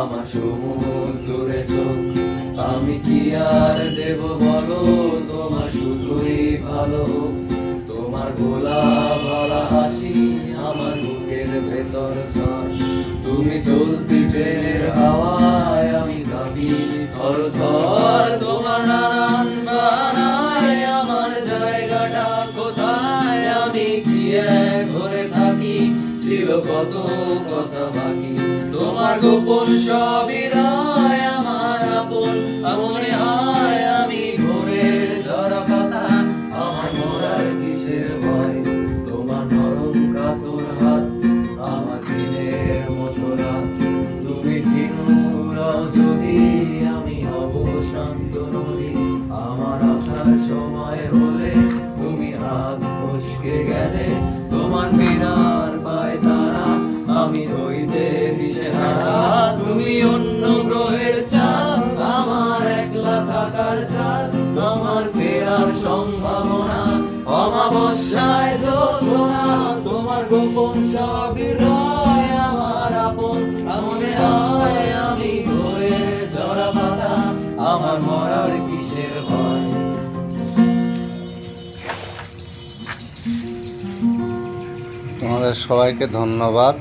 আমার সমুদ্রে চোখ, আমি কি আর দেব বলো, তোমার শুধুই ভালো হোক। তোমার গোলা ভরা হাসি আমার বুকের ভেতর ঝড়, তুমি চলতি ট্রেনের হাওয়ায় আমি কাঁপি থর থর। তোমার নানান বাহানায় আমার জায়গাটা কোথায়, আমি কি এক ঘরে থাকি, ছিল কত কথা বাকি। তোমার গোপন সবই রায় আমার আপন, মনে হয় আমি ভোরের ঝরা পাতা, আমার মরার কিসের ভয়। তোমার নরম কাতর হাত আমার দিনের মতো রাত, তুমি ঝিনুরাও যদি আমি হব শান্ত নই। আমার আসার সময় হলে তুমি হাত ফসকে গেলে, তোমার ফেরার পায় তারা, আমি হই যে দিশেহারা। তুমি অন্য গ্রহের চাঁদ, আমার একলা থাকার ছাদ, তোমার ফেরার সম্ভাবনা অমাবস্যায় যোজনা। তোমার গোপন সবই রয় আমার আপন, মনে হয় আমি ভোরের ঝরা পাতা, আমার মরার কিসের ভয়। তোমাদের সবাইকে ধন্যবাদ।